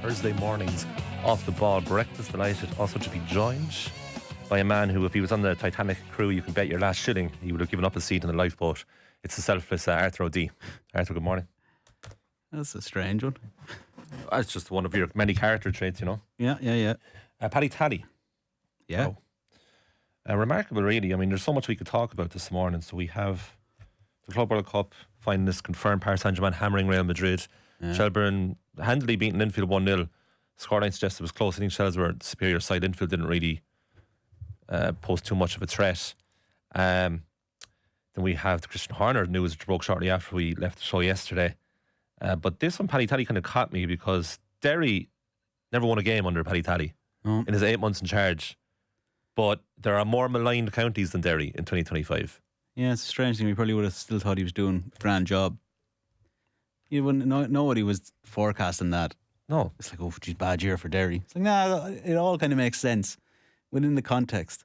Thursday mornings off the ball. Breakfast delighted also to be joined by a man who, if he was on the Titanic crew, you can bet your last shilling he would have given up a seat in the lifeboat. It's the selfless Arthur O'Dea. Arthur, good morning. That's a strange one. It's just one of your many character traits, you know. Yeah. Paddy Tally. Yeah. Wow. Remarkable, really. I mean, there's so much we could talk about this morning. So we have the Club World Cup finalists confirmed. Paris Saint-Germain hammering Real Madrid. Yeah. Shelburne handily beating Linfield 1-0. Scoreline suggested it was close. I think Shels were the superior side. Linfield didn't really pose too much of a threat. Then we have the Christian Horner news, which broke shortly after we left the show yesterday. But this one, Paddy Tally, kind of caught me because Derry never won a game under Paddy Tally in his 8 months in charge. But there are more maligned counties than Derry in 2025. Yeah, it's a strange thing. We probably would have still thought he was doing a grand job. You wouldn't know, nobody was forecasting that. No. It's like, oh, geez, bad year for Derry. It's like, nah, it all kind of makes sense within the context.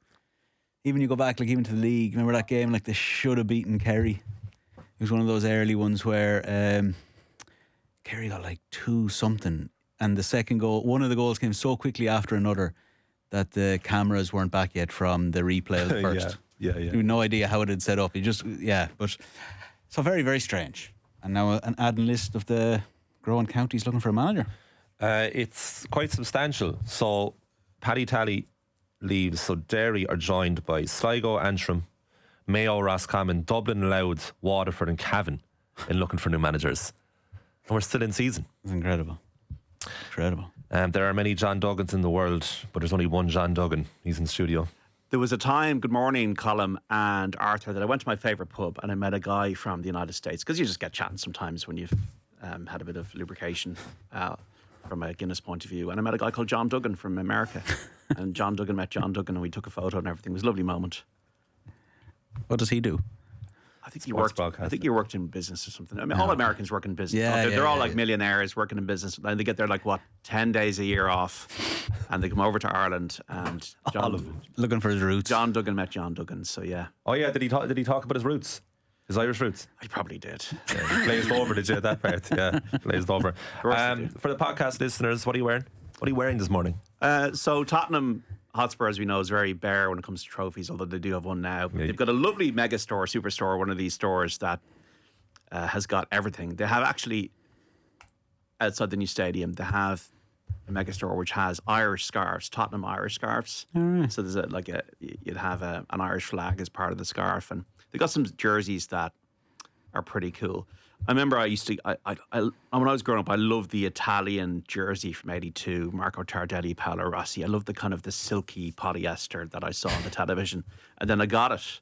Even you go back, like, even to the league. Remember that game, like, they should have beaten Kerry. It was one of those early ones where Kerry got like 2-something, and the second goal, one of the goals came so quickly after another that the cameras weren't back yet from the replay of the first. Yeah. You had no idea how it had set up. But so very, very strange. And now an adding list of the growing counties looking for a manager. It's quite substantial. So Paddy Tally leaves. So Derry are joined by Sligo, Antrim, Mayo, Roscommon, Dublin, Louth, Waterford and Cavan in looking for new managers. And we're still in season. It's incredible. There are many John Duggans in the world, but there's only one John Duggan. He's in the studio. There was a time, good morning, Colm and Arthur, that I went to my favourite pub and I met a guy from the United States, because you just get chatting sometimes when you've had a bit of lubrication from a Guinness point of view. And I met a guy called John Duggan from America. And John Duggan met John Duggan and we took a photo and everything. It was a lovely moment. What does he do? I think he worked in business or something. I mean, all Americans work in business. Yeah, they're all like millionaires working in business. And they get their 10 days a year off, and they come over to Ireland. And looking for his roots. John Duggan met John Duggan. So yeah. Oh yeah, did he talk about his roots? His Irish roots? He probably did. Yeah, he glazed over, did you, that part? Yeah, glazed over. For the podcast listeners, what are you wearing? What are you wearing this morning? So Tottenham Hotspur, as we know, is very bare when it comes to trophies, although they do have one now. Yeah. They've got a lovely mega store, superstore, one of these stores that has got everything. They have actually, outside the new stadium, they have a mega store which has Irish scarves, Tottenham Irish scarves. Right. So there's you'd have an Irish flag as part of the scarf, and they got some jerseys that are pretty cool. I remember I used to, when I was growing up, I loved the Italian jersey from '82, Marco Tardelli, Paolo Rossi. I loved the kind of the silky polyester that I saw on the television. And then I got it.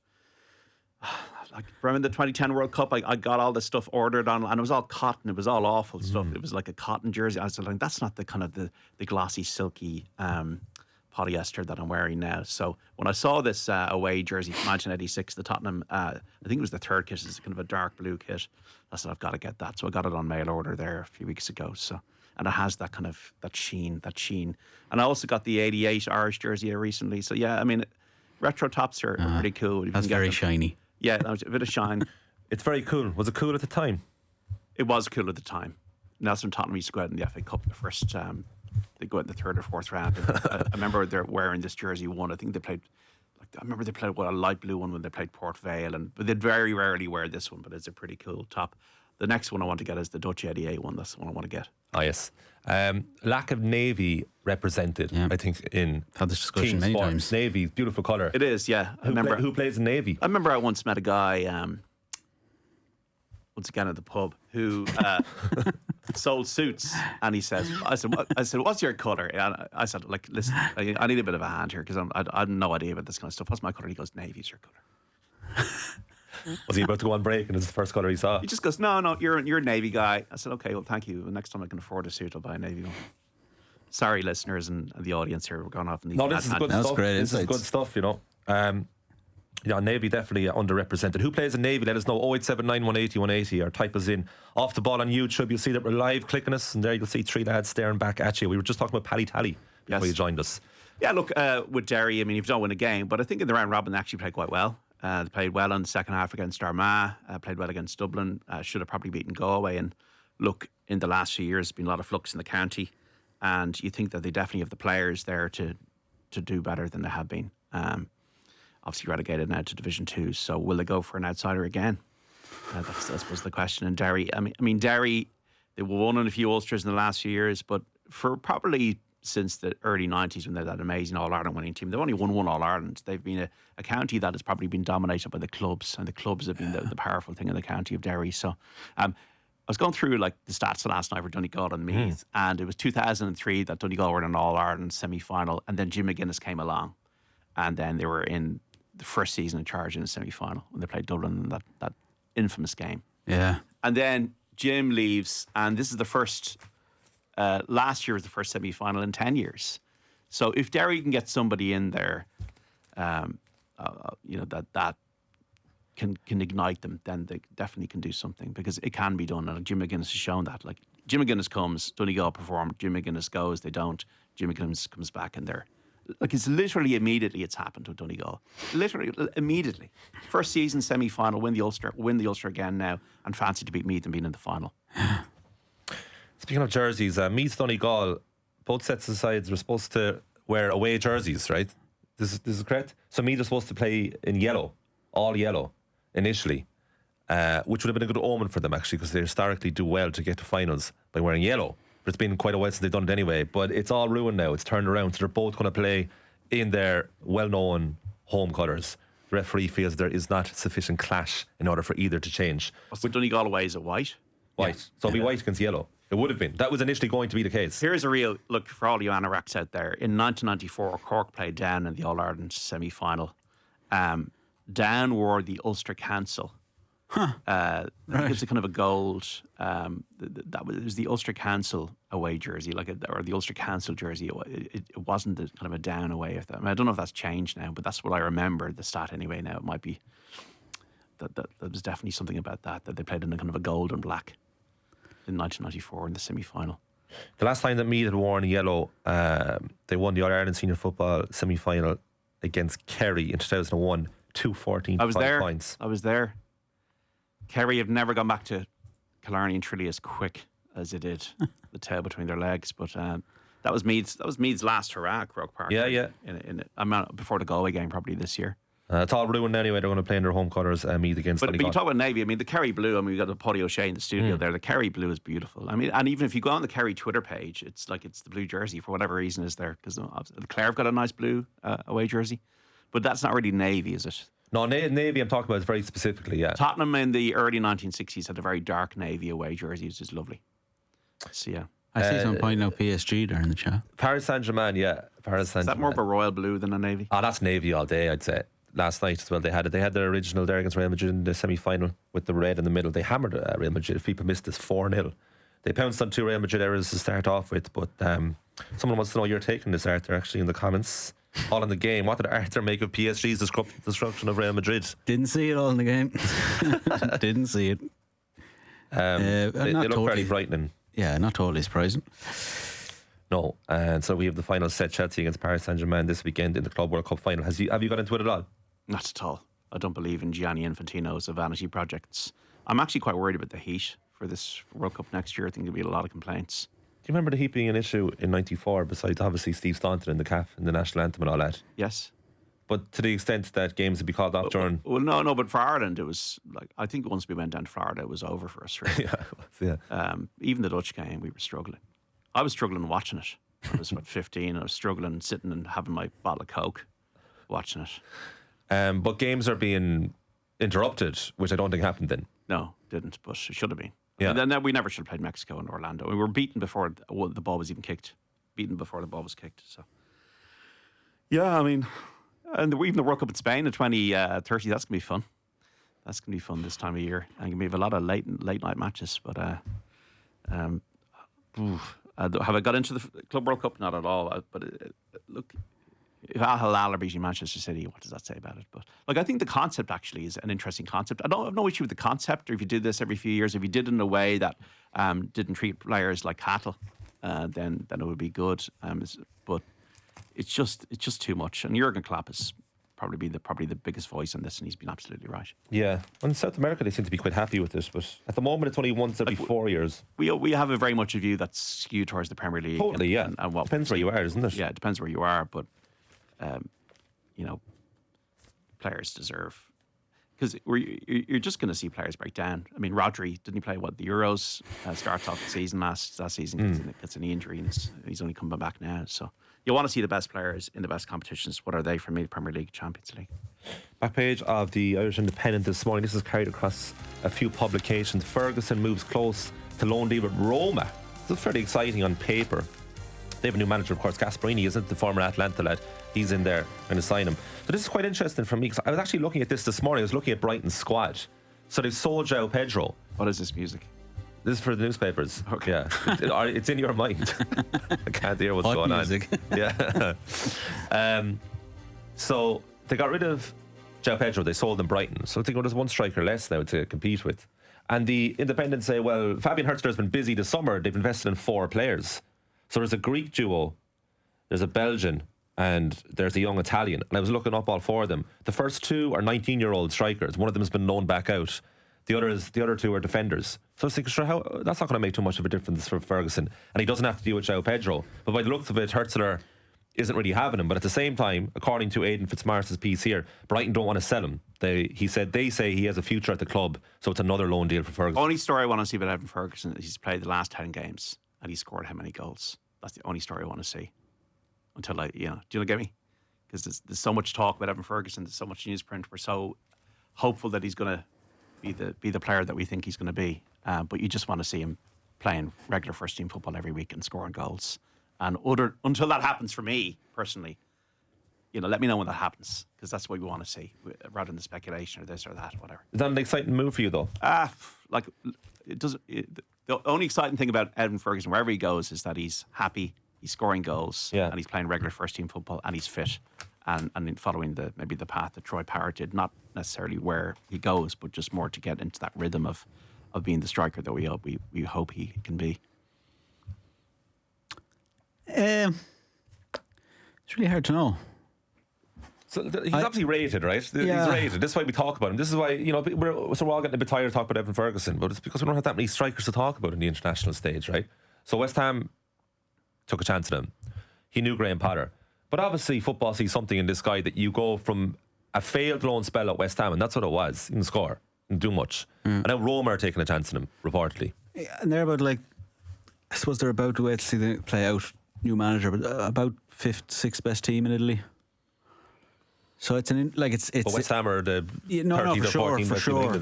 Like, remember the 2010 World Cup? I got all this stuff ordered on, and it was all cotton. It was all awful stuff. It was like a cotton jersey. I was like, that's not the kind of the glossy, silky polyester that I'm wearing now. So when I saw this away jersey from 1986, the Tottenham, I think it was the third kit, it's kind of a dark blue kit. I said, I've got to get that. So I got it on mail order there a few weeks ago. So, and it has that kind of, that sheen. And I also got the 88 Irish jersey recently. So yeah, I mean, retro tops are pretty cool. That's very shiny. Yeah, a bit of shine. It's very cool. Was it cool at the time? It was cool at the time. Nelson Tottenham used to go out in the FA Cup the first, they go out in the third or fourth round. I remember they're wearing this jersey one. I think they played, a light blue one when they played Port Vale, but they'd very rarely wear this one, but it's a pretty cool top. The next one I want to get is the Dutch 88 one. That's the one I want to get. Oh, yes. Lack of navy represented, I think, in had this discussion team many sports. times. Navy, beautiful colour. It is, yeah. Who plays in navy? I remember I once met a guy, once again at the pub, who sold suits, and he says, I said, what's your colour? And I said, listen, I need a bit of a hand here because I have no idea about this kind of stuff. What's my colour? He goes, navy's your colour. Was he about to go on break and it's the first colour he saw? He just goes, no, you're a navy guy. I said, okay, well, thank you. Next time I can afford a suit, I'll buy a navy one. Sorry, listeners and the audience here, we're going off in these. No, this is good stuff. That's great. This is good stuff, you know. Yeah, Navy definitely underrepresented. Who plays in Navy? Let us know. 0879 180 180 or type us in. Off the Ball on YouTube. You'll see that we're live clicking us, and there you'll see three lads staring back at you. We were just talking about Paddy Tally before you joined us. Yeah, look, with Derry, I mean, you've don't win a game, but I think in the round robin they actually played quite well. They played well in the second half against Armagh, played well against Dublin, should have probably beaten Galway. And look, in the last few years, there's been a lot of flux in the county. and you think that they definitely have the players there to do better than they have been. Obviously relegated now to Division 2, so will they go for an outsider again? That's I suppose the question in Derry. I mean Derry, they won on a few Ulsters in the last few years, but for probably since the early 90s when they had that amazing All-Ireland winning team, they've only won one All-Ireland. They've been a county that has probably been dominated by the clubs, and the clubs have been the powerful thing in the county of Derry. So I was going through like the stats last night for Donegal and Meath, and it was 2003 that Donegal were in an All-Ireland semi-final, and then Jim McGuinness came along, and then they were in the first season in charge in the semi-final when they played Dublin in that infamous game. Yeah. And then Jim leaves, and this is the first. Last year was the first semi-final in 10 years. So if Derry can get somebody in there, that can ignite them, then they definitely can do something, because it can be done. And Jim McGuinness has shown that. Like, Jim McGuinness comes, Donegal perform, Jim McGuinness goes, they don't. Jim McGuinness comes back and they're like, it's literally immediately it's happened with Donegal. Literally immediately. First season semi-final, win the Ulster again now, and fancy to beat Meath and being in the final. Speaking of jerseys, Meath, Donegal, both sets of sides were supposed to wear away jerseys, right? This is correct? So Meath is supposed to play in yellow, all yellow, initially, which would have been a good omen for them, actually, because they historically do well to get to finals by wearing yellow. But it's been quite a while since they've done it anyway. But it's all ruined now. It's turned around. So they're both going to play in their well-known home colours. The referee feels there is not sufficient clash in order for either to change. What's the Donegal away? Is it white? White. Yeah. So it'll be white against yellow. It would have been. That was initially going to be the case. Here's a real look for all you anoraks out there. In 1994, Cork played Down in the All-Ireland semi-final. Down wore the Ulster Council. Right. It's a kind of a gold. It was the Ulster Council away jersey, or the Ulster Council jersey. It wasn't kind of a Down away. I don't know if that's changed now, but that's what I remember. The stat anyway. Now it might be that was definitely something about that they played in a kind of a gold and black in 1994 in the semi-final. The last time that Meath had worn yellow, they won the All-Ireland Senior Football semi-final against Kerry in 2001. 2-14 points. I was there. Kerry have never gone back to Killarney and Tralee as quick as they did the tail between their legs. But that was Meath's last hurrah at Croke Park. Yeah. Before the Galway game, probably this year. It's all ruined anyway. They're going to play in their home colours, Meath against But Donegal. you talk about Navy. I mean, the Kerry blue. I mean, we got the Paddy O'Shea in the studio there. The Kerry blue is beautiful. I mean, and even if you go on the Kerry Twitter page, it's like it's the blue jersey for whatever reason is there, because the Clare have got a nice blue away jersey, but that's not really Navy, is it? No, Navy I'm talking about very specifically, yeah. Tottenham in the early 1960s had a very dark navy away jersey, which is lovely. So, yeah. I see someone pointing out PSG there in the chat. Paris Saint-Germain, yeah. Paris Saint-Germain. Is that more of a royal blue than a navy? Oh, that's Navy all day, I'd say. Last night as well, they had it. They had their original there against Real Madrid in the semi-final with the red in the middle. They hammered Real Madrid. If people missed this, 4-0. They pounced on 2 Real Madrid errors to start off with, but someone wants to know your take on this, Arthur, actually, in the comments. All in the game. What did Arthur make of PSG's destruction of Real Madrid? Didn't see it all in the game. Didn't see it. They look fairly frightening. Yeah, not totally surprising. No, and so we have the final set, Chelsea against Paris Saint-Germain this weekend in the Club World Cup final. Have you got into it at all? Not at all. I don't believe in Gianni Infantino's vanity projects. I'm actually quite worried about the heat for this World Cup next year. I think there'll be a lot of complaints. Do you remember the heat being an issue in '94, besides obviously Steve Staunton in the CAF and the national anthem and all that? Yes. But to the extent that games would be called off during... Well, no, but for Ireland, it was like, I think once we went down to Florida, it was over for us. Really. yeah. Even the Dutch game, we were struggling. I was struggling watching it. I was about 15. I was struggling sitting and having my bottle of Coke, watching it. But games are being interrupted, which I don't think happened then. No, didn't, but it should have been. Yeah. And then we never should have played Mexico and Orlando. We were beaten before the ball was even kicked. So, yeah, I mean, and even the World Cup in Spain in 2030, that's going to be fun. That's going to be fun this time of year. And we have a lot of late night matches. But have I got into the Club World Cup? Not at all. But look, if Al Hilal are beating Manchester City, what does that say about it? But look, I think the concept actually is an interesting concept. I don't have no issue with the concept, or if you did this every few years, if you did it in a way that didn't treat players like cattle, then it would be good. But it's just too much. And Jurgen Klopp is probably the biggest voice on this, and he's been absolutely right. Yeah, in South America they seem to be quite happy with this, but at the moment it's only once every 4 years. We have a very much a view that's skewed towards the Premier League. Totally, and what depends where you are, isn't it? Yeah, it depends where you are, but players deserve, because you're just going to see players break down. I mean, Rodri, didn't he play the Euros? Starts off the season last season, gets a knee injury, and he's only coming back now. So you want to see the best players in the best competitions. What are they for me? Premier League, Champions League. Back page of the Irish Independent this morning. This is carried across a few publications. Ferguson moves close to loan deal with Roma. This is fairly exciting on paper. They have a new manager, of course. Gasparini, isn't the former Atlanta lad? He's in there, going to sign him. So this is quite interesting for me, because I was actually looking at this morning. I was looking at Brighton's squad. So they've sold João Pedro. What is this music? This is for the newspapers. Okay. Yeah, it's in your mind. I can't hear what's going music. on. Yeah. So they got rid of João Pedro. They sold him Brighton. So I think there's one striker less now to compete with. And the Independents say, well, Fabian Hertzler has been busy this summer. They've invested in 4 players. So there's a Greek duo, there's a Belgian, and there's a young Italian. And I was looking up all 4 of them. The first 2 are 19-year-old strikers. One of them has been loaned back out. The other 2 are defenders. So I was thinking, sure, that's not going to make too much of a difference for Ferguson. And he doesn't have to deal with João Pedro. But by the looks of it, Hertzler isn't really having him. But at the same time, according to Aidan Fitzmaurice's piece here, Brighton don't want to sell him. They say he has a future at the club. So it's another loan deal for Ferguson. Only story I want to see about Evan Ferguson is he's played the last 10 games and he scored how many goals. That's the only story I want to see. Until do you get me? Because there's so much talk about Evan Ferguson. There's so much newsprint. We're so hopeful that he's going to be the player that we think he's going to be. But you just want to see him playing regular first team football every week and scoring goals. And until that happens for me personally, let me know when that happens, because that's what we want to see, rather than the speculation or this or that, whatever. Is that an exciting move for you though? The only exciting thing about Evan Ferguson, wherever he goes, is that he's happy, he's scoring goals, and he's playing regular first team football, and he's fit, and in following maybe the path that Troy Power did, not necessarily where he goes, but just more to get into that rhythm of being the striker that we hope he can be. It's really hard to know. So he's obviously rated, right? He's rated. This is why we talk about him. This is why, we're all getting a bit tired of talking about Evan Ferguson, but it's because we don't have that many strikers to talk about in the international stage, right? So West Ham took a chance on him. He knew Graham Potter. But obviously football sees something in this guy that you go from a failed loan spell at West Ham, and that's what it was. He didn't score, didn't do much. And now Roma are taking a chance on him, reportedly. Yeah, and they're about I suppose they're about to wait to see them play out new manager, but about 5th, 6th best team in Italy. So it's it's. But West Ham are the 13th or 14th for sure.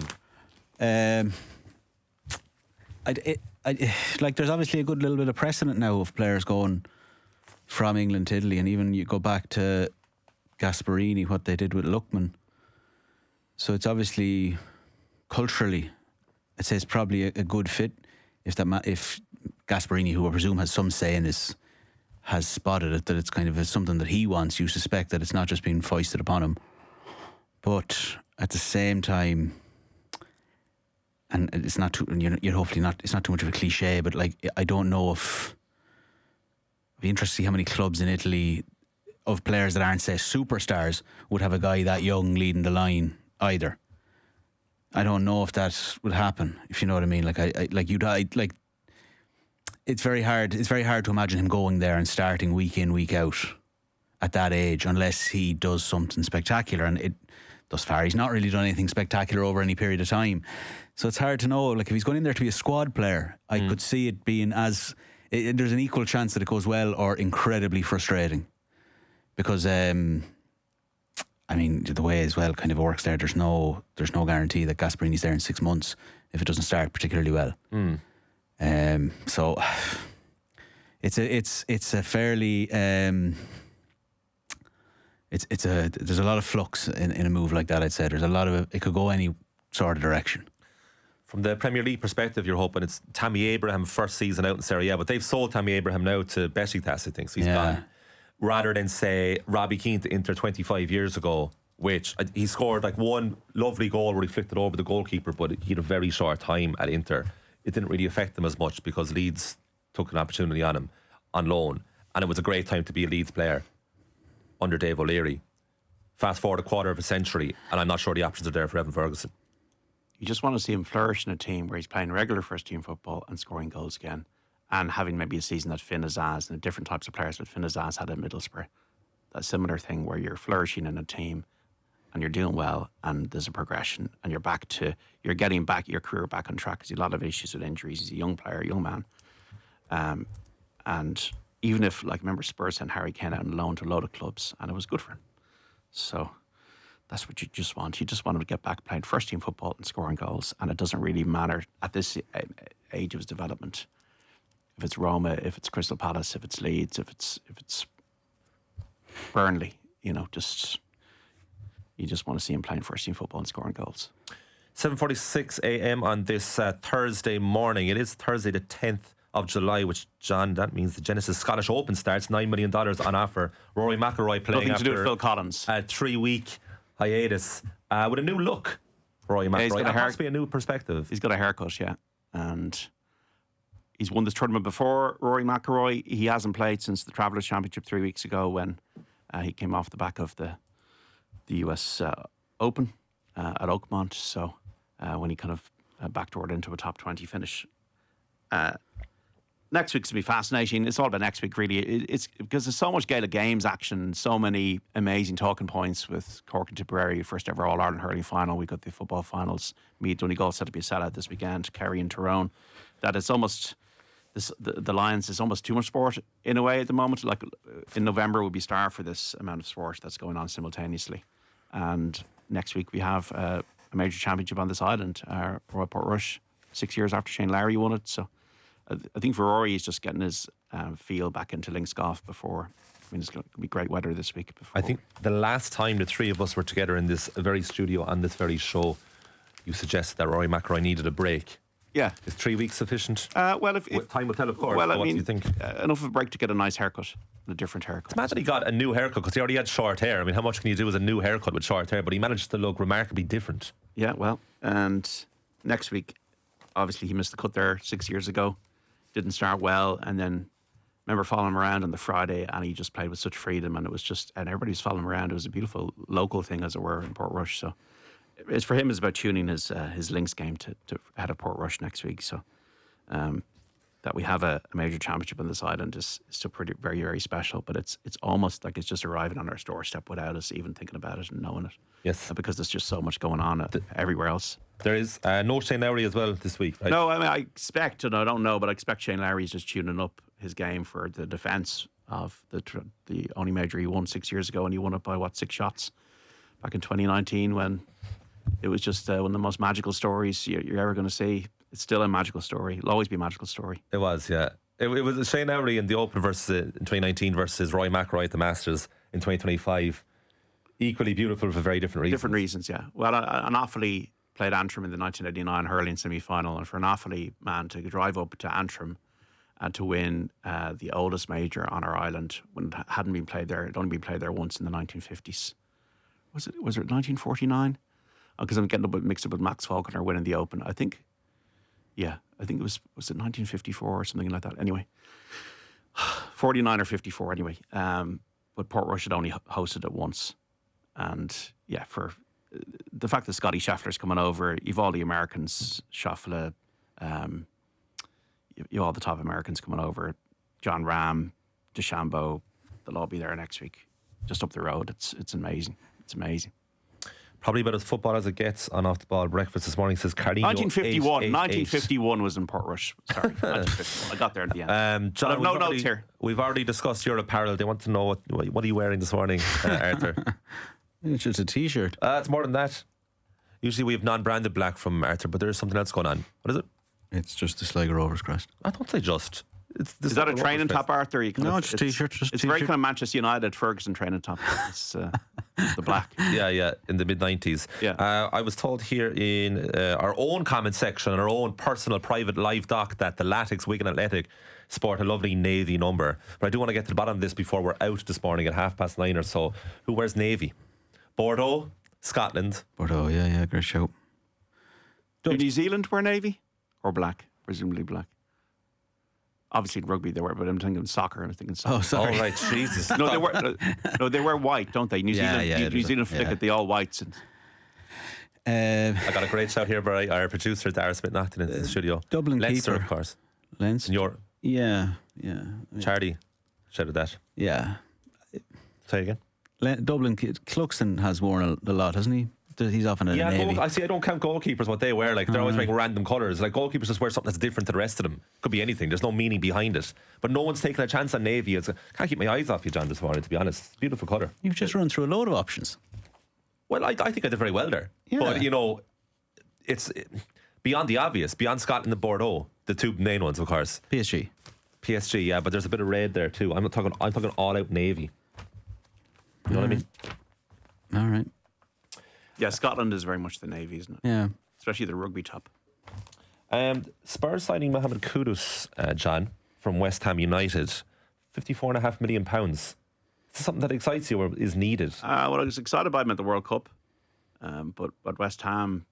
There's obviously a good little bit of precedent now of players going from England to Italy, and even you go back to Gasparini, what they did with Lookman. So it's obviously culturally, I'd say it's probably a good fit if Gasparini, who I presume has some say in this, has spotted it, that it's kind of something that he wants. You suspect that it's not just being foisted upon him. But at the same time, and it's not too, you're hopefully not, it's not too much of a cliche, but I don't know if, I'd be interested to see how many clubs in Italy of players that aren't, say, superstars would have a guy that young leading the line either. I don't know if that would happen, if you know what I mean. It's very hard to imagine him going there and starting week in, week out at that age, unless he does something spectacular. And thus far, he's not really done anything spectacular over any period of time. So it's hard to know. If he's going in there to be a squad player, I could see it being there's an equal chance that it goes well or incredibly frustrating. Because, the way as well kind of works there, there's no guarantee that Gasparini's there in 6 months if it doesn't start particularly well. So it's a fairly there's a lot of flux in a move like that. I'd say there's a lot of it could go any sort of direction. From the Premier League perspective, you're hoping it's Tammy Abraham first season out in Serie A, but they've sold Tammy Abraham now to Besiktas, I think, so he's gone. Rather than say Robbie Keane to Inter 25 years ago, which he scored one lovely goal where he flicked it over the goalkeeper, but he had a very short time at Inter. It didn't really affect them as much because Leeds took an opportunity on him on loan, and it was a great time to be a Leeds player under Dave O'Leary. Fast forward a quarter of a century, and I'm not sure the options are there for Evan Ferguson. You just want to see him flourish in a team where he's playing regular first team football and scoring goals again, and having maybe a season that Finn Azaz and the different types of players that Finn Azaz had at Middlesbrough. That similar thing where you're flourishing in a team and you're doing well and there's a progression and you're getting back your career back on track, because he had a lot of issues with injuries. He's a young player, young man. And even if, like, remember Spurs sent Harry Kane out on loan to a load of clubs and it was good for him. So that's what you just want. You just want him to get back playing first team football and scoring goals. And it doesn't really matter at this age of his development if it's Roma, if it's Crystal Palace, if it's Leeds, if it's Burnley. You just want to see him playing first team football and scoring goals. 7:46 a.m. on this Thursday morning. It is Thursday the 10th of July, which, John, that means the Genesis Scottish Open starts. $9 million on offer. Rory McIlroy playing Nothing to do after with Phil Collins. A 3-week hiatus with a new look. Rory McIlroy. That must be a new perspective. He's got a haircut, yeah. And he's won this tournament before. Rory McIlroy, he hasn't played since the Travellers' Championship 3 weeks ago when he came off the back of the US Open at Oakmont. So when he kind of backdoored into a top 20 finish. Next week's going to be fascinating. It's all about next week, really. It's because there's so much Gaelic Games action, so many amazing talking points with Cork and Tipperary, first ever All-Ireland hurling final. We got the football finals. Meath Donegal set to be a sellout this weekend. Kerry and Tyrone. That it's almost the Lions is almost too much sport in a way at the moment. Like in November will be starved for this amount of sport that's going on simultaneously. And next week we have a major championship on this island, Royal Portrush, 6 years after Shane Lowry won it. So I think for Rory, he's just getting his feel back into links golf before. I mean, it's going to be great weather this week. I think the last time the three of us were together in this very studio on this very show, you suggested that Rory McIlroy needed a break. Yeah. Is 3 weeks sufficient? Well, if time will tell, of course. Well, what do you think? Enough of a break to get a nice haircut, a different haircut. It's mad that he got a new haircut because he already had short hair. I mean, how much can you do with a new haircut with short hair? But he managed to look remarkably different. Yeah, well, and next week, obviously, he missed the cut there 6 years ago. Didn't start well, and then remember following him around on the Friday, and he just played with such freedom, and it was just, and everybody was following him around. It was a beautiful local thing, as it were, in Portrush. So it's for him, it's about tuning his links game to head of Portrush next week. So that we have a major championship on this island is still pretty very, very special. But it's almost like it's just arriving on our doorstep without us even thinking about it and knowing it. Yes, because there's just so much going on everywhere else. There is no Shane Lowry as well this week, right? No, I mean, I expect, and I don't know, but I expect Shane Lowry's just tuning up his game for the defence of the only major he won 6 years ago, and he won it by 6 shots back in 2019 when it was just one of the most magical stories you're ever going to see. It's still a magical story. It'll always be a magical story. It was, yeah. It was Shane Lowry in the Open versus in 2019 versus Roy McIlroy at the Masters in 2025. Equally beautiful for very different reasons. Different reasons, yeah. Well, an Offaly played Antrim in the 1989 hurling semi-final, and for an Offaly man to drive up to Antrim and to win the oldest major on our island when it hadn't been played there, it had only been played there once in the 1950s. Was it 1949? Because I'm getting mixed up with Max Faulkner winning the Open. I think it was it 1954 or something like that. Anyway, 49 or 54 anyway. But Portrush had only hosted it once. And yeah, for the fact that Scotty Scheffler's coming over, you've all the Americans, Scheffler, you've all the top Americans coming over, John Ram, DeChambeau, they'll all be there next week, just up the road. It's amazing. It's amazing. Probably about as football as it gets on Off the Ball Breakfast this morning, says Carino. 1951 was in Portrush. Sorry, 1951. I got there at the end. John, I have no notes here. We've already discussed your apparel. They want to know what are you wearing this morning, Arthur? It's just a t-shirt. It's more than that. Usually we have non-branded black from Arthur, but there is something else going on. What is it? It's just the Sligo Rovers crest. I don't say just. Is that a training top, Arthur? No, it's a t-shirt. It's very kind of Manchester United Ferguson training top. It's the black. Yeah, in the mid-90s. Yeah. I was told here in our own comment section, our own personal private live doc, that the Latics Wigan Athletic sport a lovely navy number. But I do want to get to the bottom of this before we're out this morning at 9:30 or so. Who wears navy? Bordeaux, Scotland. Bordeaux, yeah, great shout. Do New Zealand wear navy or black? Presumably black. Obviously in rugby they were, but I'm thinking soccer. I'm thinking soccer. Oh, sorry. All right, Jesus. No, they were. No, they wear white, don't they? New Yeah, Zealand. yeah, New Zealand flick yeah. at the all whites. And I got a great shout here by our producer, Dara Smith-Nachton, in the studio. Dublin Leinster, keeper. of course. Leinster. And your Yeah. Charlie shouted that. Yeah. Say again. Dublin, Cluxton has worn a lot, hasn't he? He's often in the Navy. I see. I don't count goalkeepers what they wear. Like they're always wearing random colours. Like goalkeepers just wear something that's different to the rest of them. Could be anything. There's no meaning behind it. But no one's taking a chance on Navy. Can't keep my eyes off you, John, this morning. To be honest, it's a beautiful colour. You've just run through a load of options. Well, I think I did very well there. Yeah. But it's beyond the obvious. Beyond Scotland and Bordeaux, the two main ones, of course. PSG, yeah. But there's a bit of red there too. I'm talking all out Navy. You know what I mean? All right. yeah, Scotland is very much the Navy, isn't it? Yeah. Especially the rugby top. Spurs signing Mohamed Kudus, John, from West Ham United, £54.5 million. Is this something that excites you or is needed? Well, I was excited by him at the World Cup, but West Ham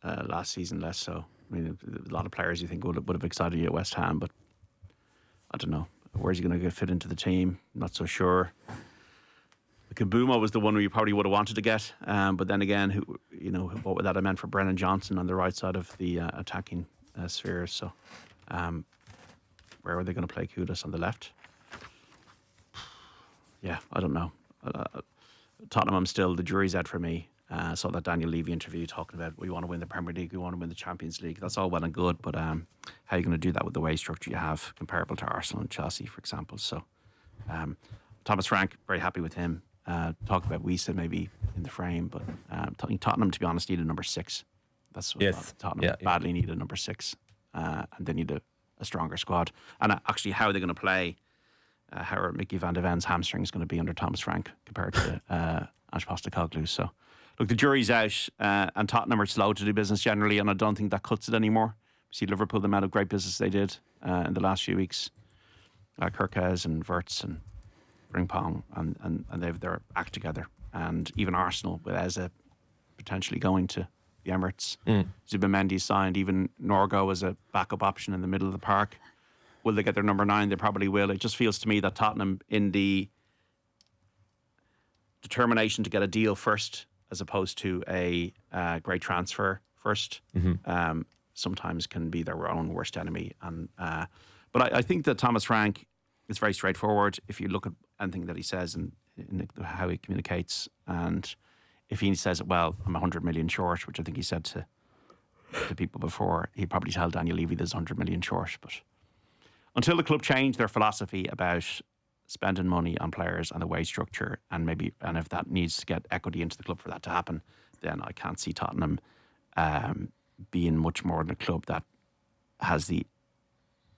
last season less so. I mean, a lot of players you think would have excited you at West Ham, but I don't know. Where's he going to fit into the team? Not so sure. Kabuma was the one you probably would have wanted to get, but then again, what would that have meant for Brennan Johnson on the right side of the attacking spheres? So, where were they going to play Kudus on the left? Yeah, I don't know. Tottenham, I'm still, the jury's out for me. I saw that Daniel Levy interview talking about we want to win the Premier League, we want to win the Champions League. That's all well and good, but how are you going to do that with the wage structure you have, comparable to Arsenal and Chelsea, for example? So, Thomas Frank, very happy with him. Talk about Wiesa maybe in the frame, but Tottenham, to be honest, needed number 6. That's what Tottenham badly needed, number 6, and they need a stronger squad. And actually, how are they going to play? How are Mickey van de Ven's hamstrings going to be under Thomas Frank compared to Ange Postecoglou? So, look, the jury's out, and Tottenham are slow to do business generally, and I don't think that cuts it anymore. We see Liverpool, the amount of great business they did in the last few weeks. Kirkes and Wirtz and Frimpong, and they've their act together. And even Arsenal, with Eze potentially going to the Emirates. Zubimendi signed, even Norgo as a backup option in the middle of the park. Will they get their number 9? They probably will. It just feels to me that Tottenham, in the determination to get a deal first, as opposed to a great transfer first, sometimes can be their own worst enemy. And but I think that Thomas Frank is very straightforward. If you look at anything that he says and how he communicates, and if he says, well, I'm 100 million short, which I think he said to people before, he'd probably tell Daniel Levy there's 100 million short. But until the club change their philosophy about spending money on players and the wage structure, and if that needs to get equity into the club for that to happen, then I can't see Tottenham being much more than a club that has the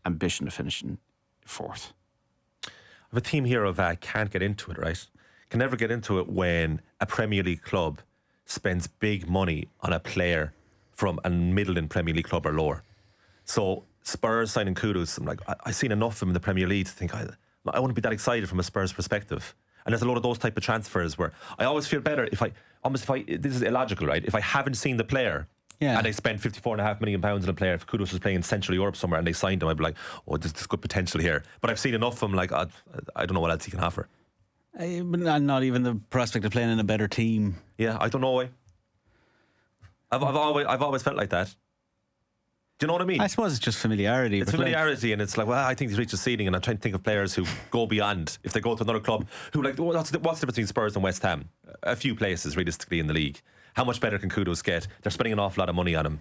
ambition of finishing 4th. I have a team here of can't get into it, right? Can never get into it when a Premier League club spends big money on a player from a middling Premier League club or lower. So Spurs signing Kudus, I'm like, I've seen enough of him in the Premier League to think I wouldn't be that excited from a Spurs perspective. And there's a lot of those type of transfers where I always feel better if I this is illogical, right? If I haven't seen the player, and they spent £54.5 million on a player. If Kudus was playing in Central Europe somewhere and they signed him, I'd be like, oh, there's good potential here. But I've seen enough of him, like, I don't know what else he can offer. But not even the prospect of playing in a better team. Yeah, I don't know why. I've always felt like that. Do you know what I mean? I suppose it's just familiarity. It's familiarity, and it's like, well, I think he's reached a ceiling, and I'm trying to think of players who go beyond. If they go to another club, who what's the difference between Spurs and West Ham? A few places, realistically, in the league. How much better can Kudus get? They're spending an awful lot of money on him.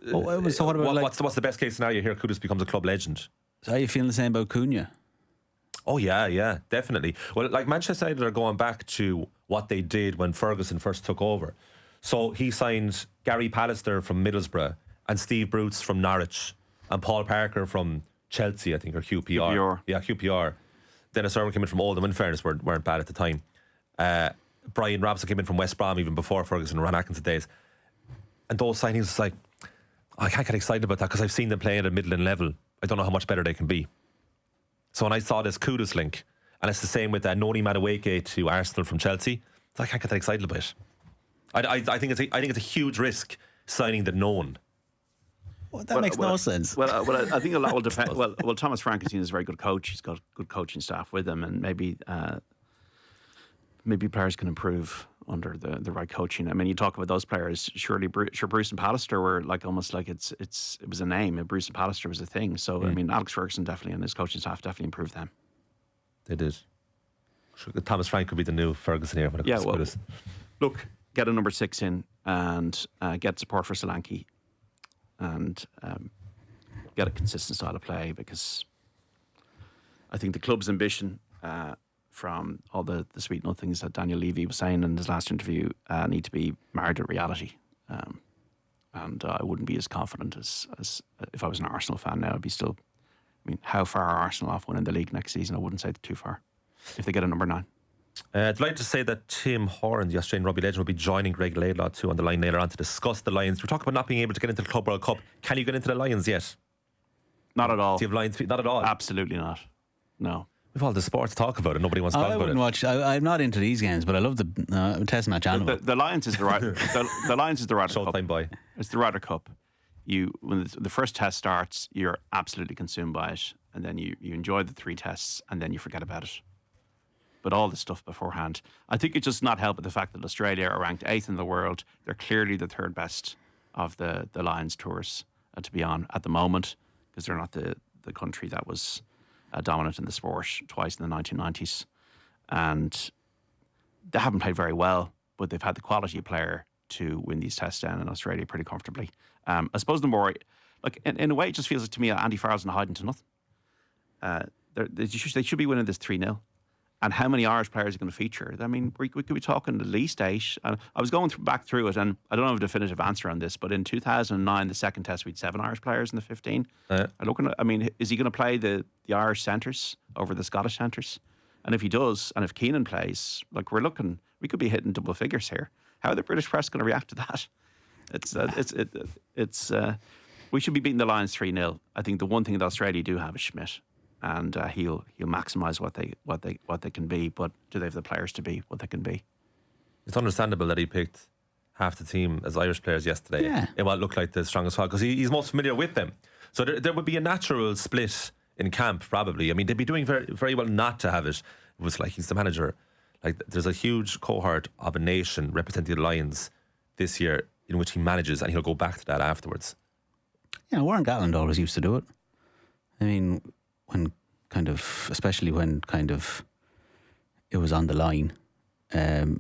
So what about what's the best case scenario here? Kudus becomes a club legend. So are you feeling the same about Cunha? Oh yeah, definitely. Well, like Manchester United are going back to what they did when Ferguson first took over. So he signed Gary Pallister from Middlesbrough and Steve Bruce from Norwich and Paul Parker from Chelsea, I think, or QPR. Yeah, QPR. Dennis Irwin came in from Oldham. In fairness, weren't bad at the time. Brian Robson came in from West Brom even before Ferguson and Ron Atkinson days. And those signings, it's like, I can't get excited about that because I've seen them playing at a middling level. I don't know how much better they can be. So when I saw this Kudus link, and it's the same with Noni Madueke to Arsenal from Chelsea, I can't get that excited about it. I think it's a huge risk signing the known. Well, that makes no sense. Well, I think a lot will depend. Well, Thomas Frankenstein is a very good coach. He's got good coaching staff with him, and maybe players can improve under the right coaching. I mean, you talk about those players. Surely, Bruce and Pallister were like almost like it was a name. Bruce and Pallister was a thing. So I mean, Alex Ferguson definitely and his coaching staff definitely improved them. They did. Thomas Frank could be the new Ferguson here when it comes to this. Look, get a number 6 in and get support for Solanke and get a consistent style of play, because I think the club's ambition from all the sweet nothings that Daniel Levy was saying in his last interview need to be married to reality. And I wouldn't be as confident as if I was an Arsenal fan now. I'd be still... I mean, how far are Arsenal off winning the league next season? I wouldn't say too far if they get a number 9. I'd like to say that Tim Horan, the Australian rugby legend, will be joining Greg Laidlaw too on the line later on to discuss the Lions. We're talking about not being able to get into the Club World Cup. Can you get into the Lions yet? Not at all. Do you have Lions? Not at all? Absolutely not. No. We've all the sports to talk about and nobody wants to talk about it. I'm not into these games, but I love the test match animal. The Lions is the right. the Lions is the Ryder Cup. Showtime boy. It's the Ryder Cup. When the first test starts, you're absolutely consumed by it, and then you enjoy the 3 tests, and then you forget about it. But all the stuff beforehand, I think it's just not helped with the fact that Australia are ranked 8th in the world. They're clearly the 3rd best of the Lions tours to be on at the moment, because they're not the country that was dominant in the sport twice in the 1990s, and they haven't played very well, but they've had the quality of player to win these tests down in Australia pretty comfortably. I suppose the more, like in a way, it just feels like to me Andy Farrell's not hiding to nothing. They should be winning this 3-0. And how many Irish players are going to feature? I mean, we could be talking at least 8. I was going back through it, and I don't have a definitive answer on this, but in 2009, the second test, we had 7 Irish players in the 15. I mean, is he going to play the Irish centres over the Scottish centres? And if he does, and if Keenan plays, like we could be hitting double figures here. How are the British press going to react to that? We should be beating the Lions 3-0. I think the one thing that Australia do have is Schmidt, and he'll maximise what they can be. But do they have the players to be what they can be? It's understandable that he picked half the team as Irish players yesterday. Yeah. In what looked like the strongest squad, because he's most familiar with them. So there would be a natural split in camp, probably. I mean, they'd be doing very, very well not to have it. It was like he's the manager. Like, there's a huge cohort of a nation representing the Lions this year in which he manages, and he'll go back to that afterwards. Yeah, Warren Gatland always used to do it. I mean, especially when it was on the line. That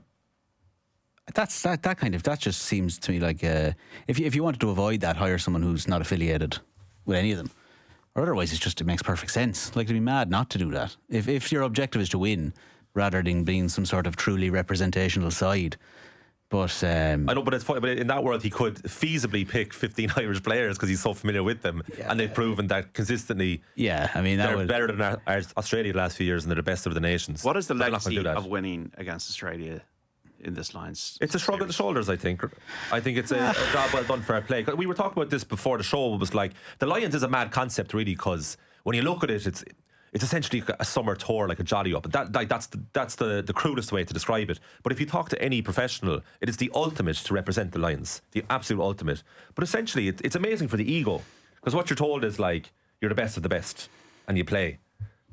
just seems to me like if you wanted to avoid that, hire someone who's not affiliated with any of them. Or otherwise, it makes perfect sense. Like, to be mad not to do that. If your objective is to win, rather than being some sort of truly representational side. But I know, but it's funny. But in that world, he could feasibly pick 15 Irish players because he's so familiar with them, and they've proven that consistently. Yeah, I mean, they're better than Australia the last few years, and they're the best of the nations. What is the legacy of winning against Australia in this Lions? It's a shrug of the shoulders, I think. I think it's a job well done, fair play. We were talking about this before the show. It was like the Lions is a mad concept, really, because when you look at it, it's essentially a summer tour, like a jolly up. That's the crudest way to describe it. But if you talk to any professional, it is the ultimate to represent the Lions, the absolute ultimate. But essentially, it's amazing for the ego, because what you're told is like you're the best of the best, and you play.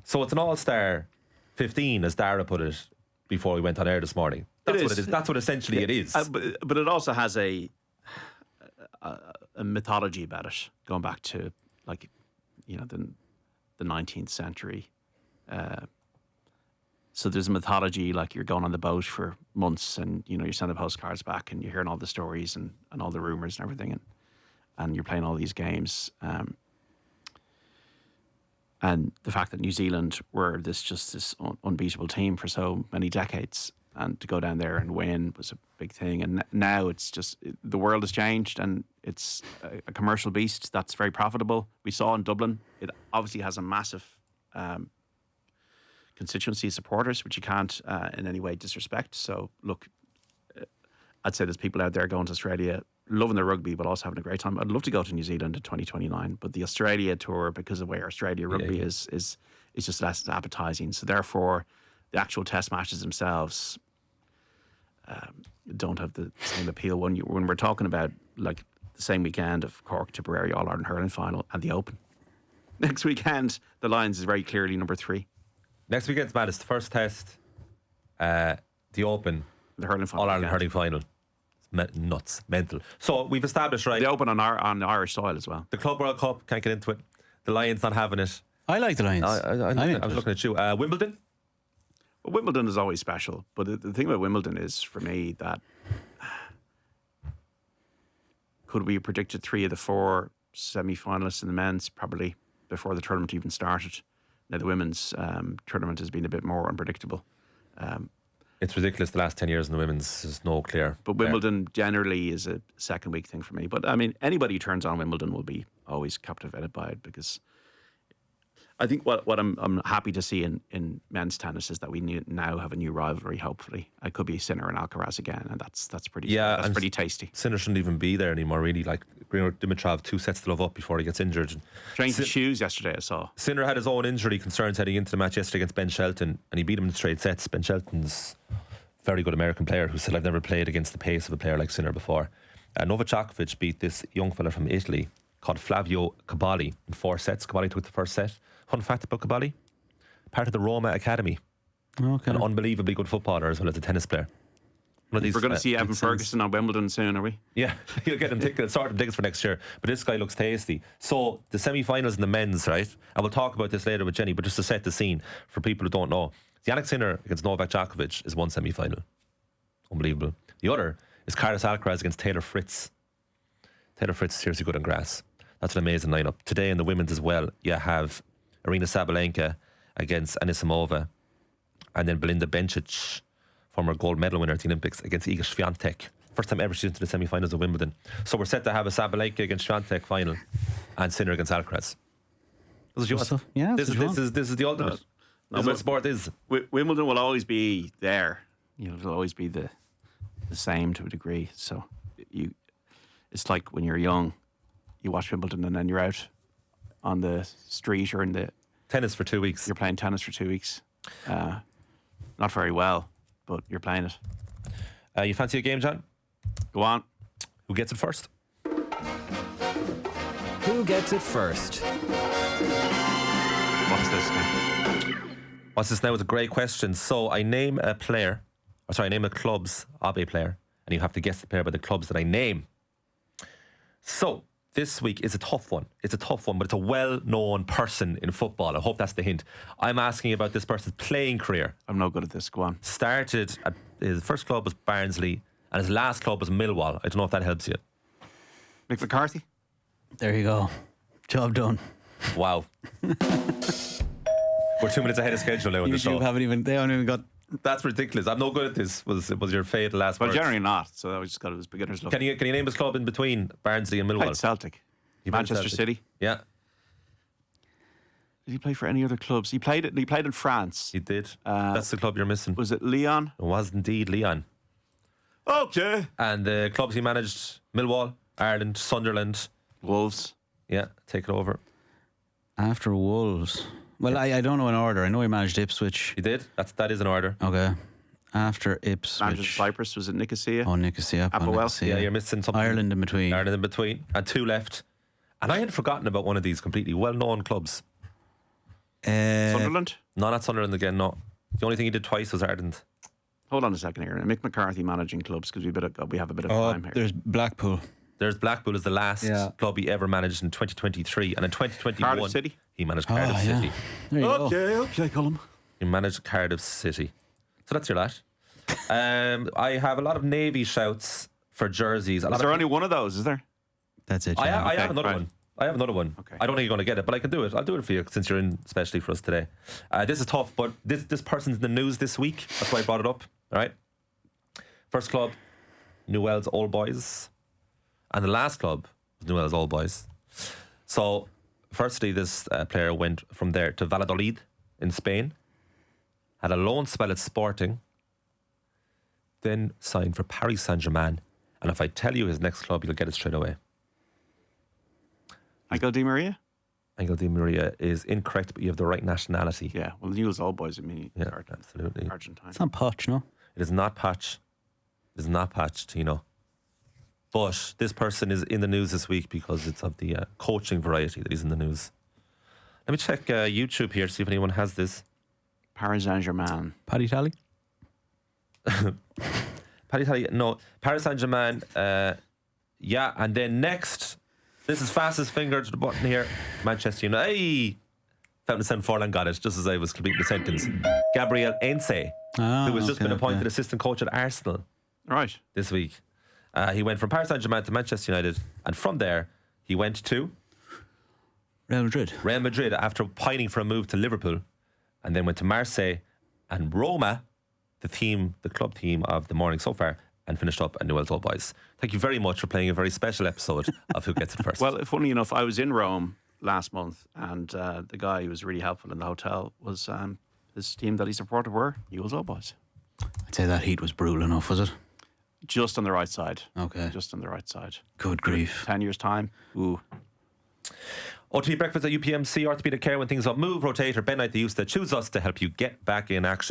So it's an all-star 15, as Dara put it before we went on air this morning. That's what it is. That's what essentially it is. But it also has a mythology about it, going back to the 19th century. So there's a mythology, like you're going on the boat for months, and you're sending postcards back, and you're hearing all the stories and all the rumours and everything, and you're playing all these games. And the fact that New Zealand were this unbeatable team for so many decades, and to go down there and win was a big thing. And now it's just, the world has changed, and it's a commercial beast that's very profitable. We saw in Dublin, it obviously has a massive constituency of supporters, which you can't in any way disrespect. So look, I'd say there's people out there going to Australia, loving their rugby, but also having a great time. I'd love to go to New Zealand in 2029, but the Australia tour, because of where Australia rugby is just less appetising. So therefore, the actual test matches themselves don't have the same appeal. When we're talking about like the same weekend of Cork Tipperary All-Ireland hurling final and the Open. Next weekend, the Lions is very clearly number 3. Next weekend's mad. It's the first test, the Open, The hurling final. All-Ireland weekend. hurling final. It's nuts, mental. So we've established, right, The Open on Irish soil as well. the Club World Cup, can't get into it. The Lions not having it. I like the Lions. I was looking at you. Wimbledon? Well, Wimbledon is always special, but the thing about Wimbledon is, for me, that could we have predicted 3 of the 4 semi-finalists in the men's probably before the tournament even started. Now the women's tournament has been a bit more unpredictable. It's ridiculous. The last 10 years in the women's is no clear. But Wimbledon generally is a second week thing for me. But I mean, anybody who turns on Wimbledon will be always captivated by it, because I think what I'm happy to see in men's tennis is that we now have a new rivalry. Hopefully, it could be Sinner and Alcaraz again, and that's pretty that's pretty tasty. Sinner shouldn't even be there anymore. Really, like Dimitrov, 2 sets to love up before he gets injured. Changed his shoes yesterday, I saw. Sinner had his own injury concerns heading into the match yesterday against Ben Shelton, and he beat him in straight sets. Ben Shelton's a very good American player who said, "I've never played against the pace of a player like Sinner before." Novak Djokovic beat this young fella from Italy called Flavio Cabali in 4 sets. Cabali took the first set. Fun fact about Cabali: part of the Roma Academy. Okay. An unbelievably good footballer as well as a tennis player. One of these, We're going to see Evan Ferguson on Wimbledon soon, are we? Yeah, he'll get him tickets, sort of tickets for next year. But this guy looks tasty. So the semi-finals in the men's, right? And we'll talk about this later with Jenny, but just to set the scene for people who don't know, Yannick Sinner against Novak Djokovic is one semi-final. Unbelievable. The other is Carlos Alcaraz against Taylor Fritz. Taylor Fritz is seriously good on grass. That's an amazing lineup. Today in the women's as well, you have Arina Sabalenka against Anisimova, and then Belinda Bencic, former gold medal winner at the Olympics, against Iga Swiatek. First time ever she's into the semi-finals of Wimbledon. So we're set to have a Sabalenka against Swiatek final and Sinner against Alcaraz. This is yours. Yeah, this is the ultimate. This is what sport is. Wimbledon will always be there. It'll always be the same to a degree. So it's like when you're young, you watch Wimbledon and then you're out on the street or in the tennis for 2 weeks. You're playing tennis for 2 weeks. Not very well, but you're playing it. You fancy a game, John? Go on. Who gets it first? Who gets it first? What's this now? What's this now is a great question. So I name a player, I name a clubs of a player, and you have to guess the player by the clubs that I name. So this week is a tough one. It's a tough one, but it's a well-known person in football. I hope that's the hint. I'm asking about this person's playing career. I'm no good at this. Go on. Started at his first club was Barnsley, and his last club was Millwall. I don't know if that helps you. Mick McCarthy? There you go. Job done. Wow. We're 2 minutes ahead of schedule now in the show. They haven't even got. That's ridiculous. I'm no good at this. Was your fate the last Well, word? generally not. So I just got it as beginner's luck. Can you name his club in between Barnsley and Millwall? Played Celtic. He played Manchester Celtic. City. Yeah, Did he play for any other clubs? He played in France. he did. That's the club you're missing. Was it Lyon? It was indeed Leon. Okay. And the clubs he managed: Millwall, Ireland, Sunderland. Wolves. Yeah, take it over. After Wolves. Well, I don't know in order. I know he managed Ipswich. He did. That is in order. Okay. After Ipswich. Managed Cyprus. Was it Nicosia? Oh, Nicosia. Applewell. Yeah, you're missing something. Ireland in between. Ireland in between. And 2 left. And I had forgotten about one of these completely well-known clubs. Sunderland? No, not Sunderland again, no. The only thing he did twice was Ireland. Hold on a second here. Mick McCarthy managing clubs, because we have a bit of time here. There's Blackpool. There's Blackpool as the last club he ever managed in 2023. And in 2021, Cardiff City? he managed Cardiff City. There you go. Okay, Colm. He managed Cardiff City. So that's your lot. I have a lot of Navy shouts for jerseys. Is there only one of those, is there? That's it. I yeah. have another right. one. I have another one. Okay. I don't think you're going to get it, but I can do it. I'll do it for you since you're in especially for us today. This is tough, but this person's in the news this week. That's why I brought it up. All right. First club, Newell's Old Boys. And the last club was Newell's Old Boys. So, firstly, this player went from there to Valladolid in Spain. Had a loan spell at Sporting. Then signed for Paris Saint-Germain. And if I tell you his next club, you'll get it straight away. Angel Di Maria? Angel Di Maria is incorrect, but you have the right nationality. Yeah, well, Newell's Old Boys, Yeah, absolutely. Argentine. It's not Poch, no? It is not Patch. It is not Patch, Tino. But this person is in the news this week because it's of the coaching variety that he's in the news. Let me check YouTube here, see if anyone has this. Paris Saint-Germain. Paddy Tally? Paddy Tally, no. Paris Saint-Germain, yeah. And then next, this is fastest finger to the button here. Manchester United. Hey! Fountain St. Forlan got it, just as I was completing the sentence. Gabriel Ence, who has just been appointed assistant coach at Arsenal. Right. This week. He went from Paris Saint-Germain to Manchester United, and from there, he went to Real Madrid. Real Madrid after pining for a move to Liverpool, and then went to Marseille and Roma, the club team of the morning so far, and finished up at Newell's Old Boys. Thank you very much for playing a very special episode of Who Gets It First. Well, funny enough, I was in Rome last month, and the guy who was really helpful in the hotel was his team that he supported were Newell's Old Boys. I'd say that heat was brutal enough, was it? Just on the right side. Okay. Just on the right side. Good grief. 10 years' time. Ooh. OTB Breakfast at UPMC, orthopedic care when things don't move, rotate or bend like they used to. Choose us to help you get back in action.